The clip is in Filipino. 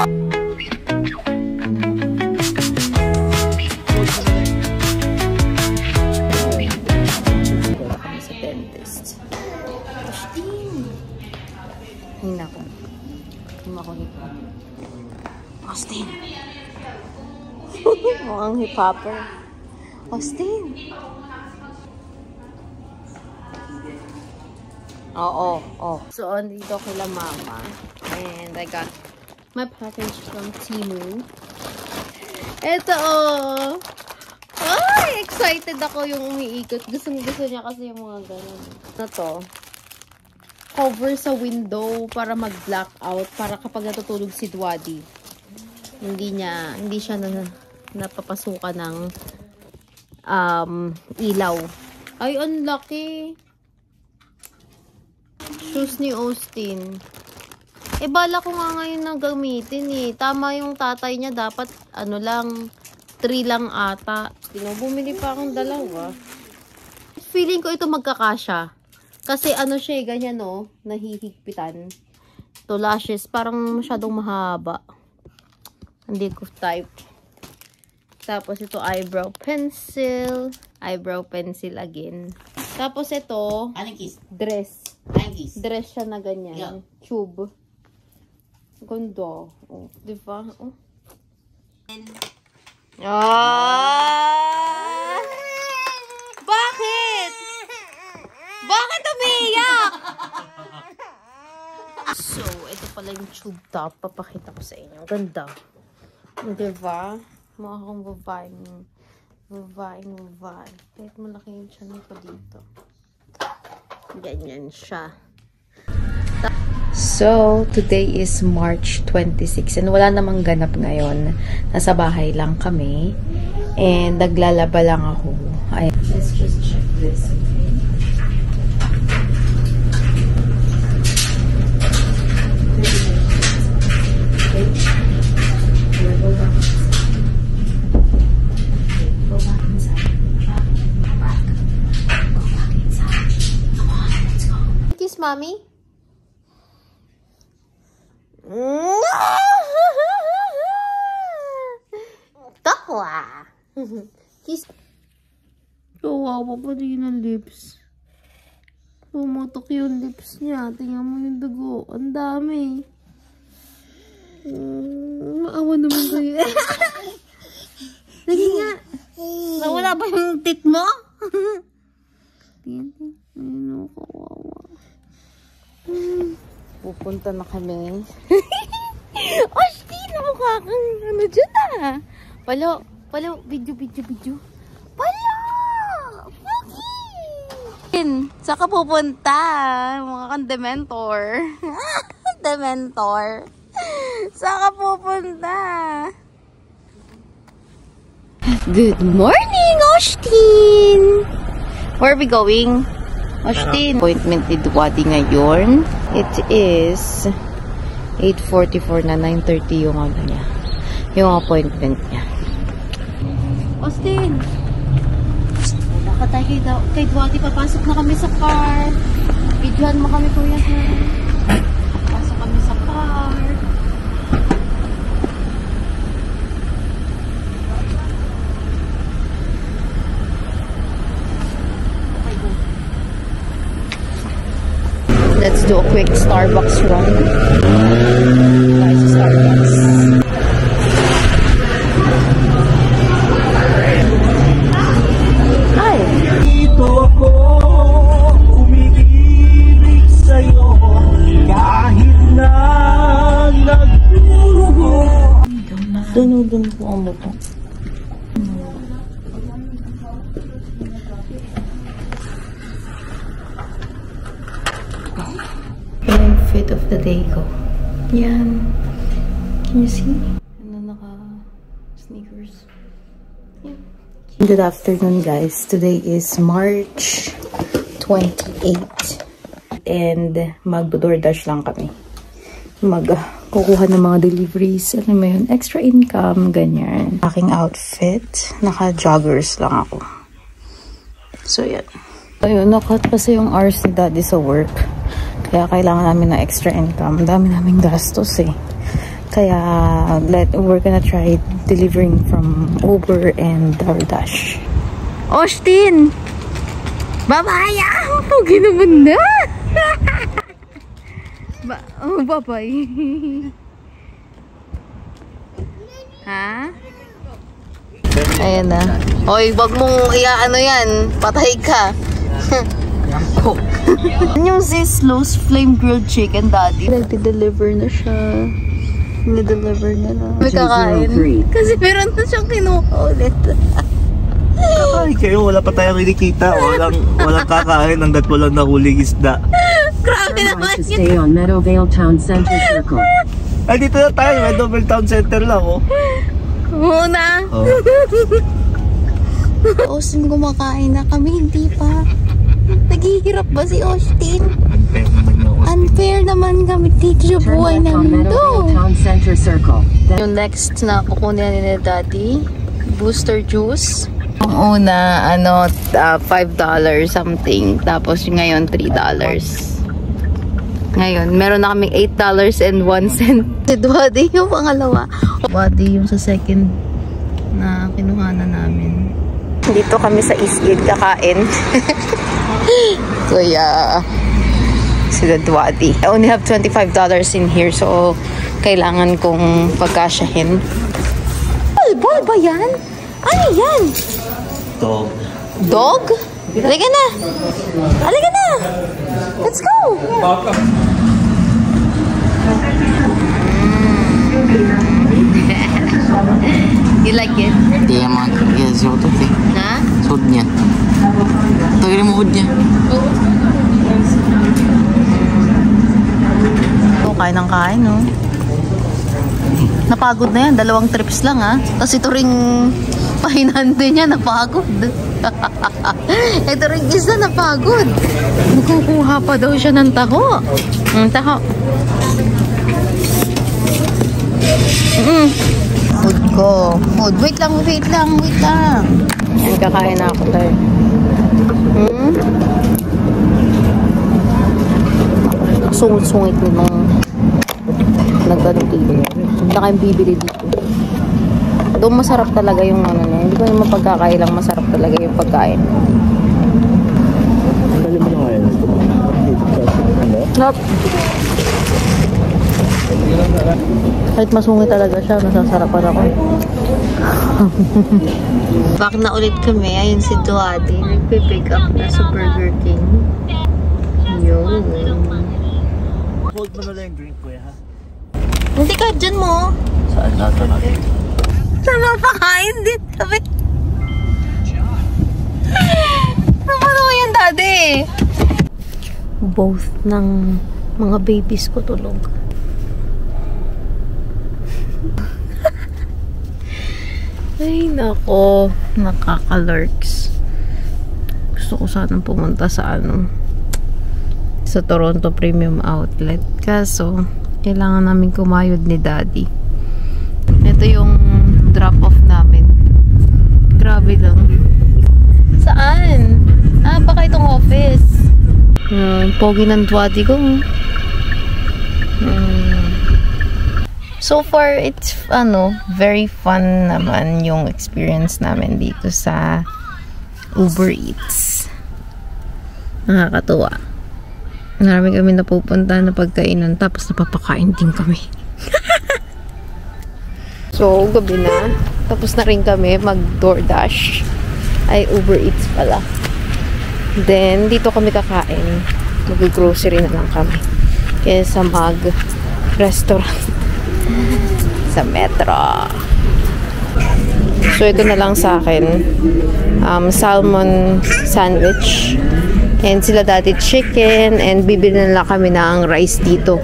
Sa dentist. Hina ko. Hina ko nito. Austin! Mukhang hip-hopper. Austin! Oo. So, andito kila mama. And I got my package from Temu. Ito, Ay! Excited ako yung umiikot. Gusto niya kasi yung mga ganun. Ano to? Cover sa window para mag-blackout. Para kapag natutulog si Dwadi, hindi siya napapasukan ng ilaw. Ay, ang laki. Shoes ni Austin. Bala ko nga ngayon na gamitin Tama yung tatay niya. Dapat, 3 lang ata. Bumili pa akong 2. Feeling ko ito magkakasya. Kasi siya ganyan nahihigpitan. To lashes, parang masyadong mahaba. Hindi ko type. Tapos ito eyebrow pencil. Eyebrow pencil again. Tapos ito, dress. Dress siya na ganyan. Yeah. Tube. Ganda. Diba? Bakit? Bakit umiiyak? So, ito pala yung tube top. Papakita ko sa inyo. Ganda. Diba? Mukha akong babae. Kahit malaki yung tiyan ko dito. Ganyan siya. So, today is March 26 and wala namang ganap ngayon. Nasa bahay lang kami and naglalaba lang ako. Let's just check this, okay? Go back inside. Come on, let's go. Kiss mommy. Tawa. Kiss. Kawawa pa din ang lips. Pumutok yung lips niya. Tingnan mo yung dugo. Ang dami. Maawa naman kayo. Lagi nga. Nawala ba yung tit mo? Ayun, kawawa. Pupunta na kami. Austin, mukha kang dyan Palo, video. Palo! Fucking! Saan ka pupunta? Mukha kang dementor. Dementor. Saan ka pupunta? Good morning, Austin! Where are we going? Austin. Appointment ni Dwadi ngayon. It is 8:44 na, 9:30 yung niya. Yung appointment niya. Austin! Wala ka tayo kay Dwadi. Papasok na kami sa car. Videohan mo kami, kuya. Papasok kami sa car. Let's do a quick Starbucks run. Nice Starbucks. Hi. Dito ako umiibig sa'yo kahit na nagdurugo. Dunudun po ang mukha. Fit of the day ko. Yan. Can you see? And naka-sneakers. Yeah. Good afternoon, guys. Today is March 28. And mag-DoorDash lang kami. Kukuha ng mga deliveries. Ano mo yun? Extra income, ganyan. Aking outfit. Naka-joggers lang ako. So, yan. Ayun, nakat kasi yung hours ni Daddy sa work. Kaya kailangan namin ng extra income. Ang dami naming gastos Kaya we're gonna try delivering from Uber and DoorDash. Austin! Babaya! Pugi naman na! Bye-bye. Ha? Ayan na. Hoy, wag mong iaano yan. Patay ka. Yung sis Lowe's Flame Grilled Chicken, Daddy. Nag-deliver na siya. Nag-deliver na lang. May kakain. Kasi meron na siyang kinuha ulit. Kakain kayo, wala pa tayong kinikita. Walang kakain hanggat walang nahuling isda. Grabe naman yun. Stay on Meadowvale Town Center Circle. Ay, dito na tayo. Meadowvale Town Center lang, oh. Muna. Oh. Austin, kumakain na kami. Hindi pa. Naghihirap ba si Austin? Unfair naman na, Austin. Unfair naman kami dito sa buhay Turn left on namin to. Meadowvale Town Center Circle. Yung next na kukunin ni Daddy, booster juice. Yung una, $5 something. Tapos yung ngayon, $3. Ngayon, meron na kaming $8.01. Si Daddy yung pangalawa. Daddy yung sa second na kinuha na namin. Dito kami sa Eastgate kakain. Kuya, sila Dwadi. I only have $25 in here, so kailangan kong pagkasyahin. Ball ba yan? Ano yan? Dog. Dog? Halika na! Halika na! Let's go! You like it? Hindi naman. Yes, so ito eh. Ha? Sod niya. Tagay mo hod niya. Kain ng kain, no? Napagod na yan. 2 trips lang, ha? Tapos ito ring pahinante niya, napagod. Ito ring isa, napagod. Magkukuha pa daw siya ng taho. Taho. Food ko. Food. Wait lang. Yan, kakain na ako tayo. Sungit-sungit nitong nagkadutili. Hindi na kayong bibili dito. Doon masarap talaga yung ano niya. Hindi ko naman pagkakailang masarap talaga yung pagkain. Nope. Kahit masungit talaga siya, nasasarapan ako. Back na ulit kami. Ayun si Duadi. Nagpipick up na sa Burger King. Yun. Hold mo na lang yung drink, kuya, ha? Hindi ka dyan mo. Saan natin natin? Napapakain din kami. Naman ako yan, Daddy. Both ng mga babies ko tulog. Ay, nako. Nakaka-lurks. Gusto ko sanang pumunta sa sa Toronto Premium Outlet. Kaso, kailangan namin kumayod ni Daddy. Ito yung drop-off namin. Grabe lang. Saan? Baka itong office. Pogi ng Daddy ko. So far, it's very fun naman yung experience namin dito sa Uber Eats. Nakakatuwa. Marami kami napupunta na pagkainan, tapos napapakain din kami. So, gabi na. Tapos na rin kami mag-DoorDash. Ay, Uber Eats pala. Then, dito kami kakain. Mag-grocery na lang kami. Kesa mag-restaurant sa Metro. So, ito na lang sa akin. Salmon sandwich. And sila Daddy chicken. And bibili na lang kami ng rice dito.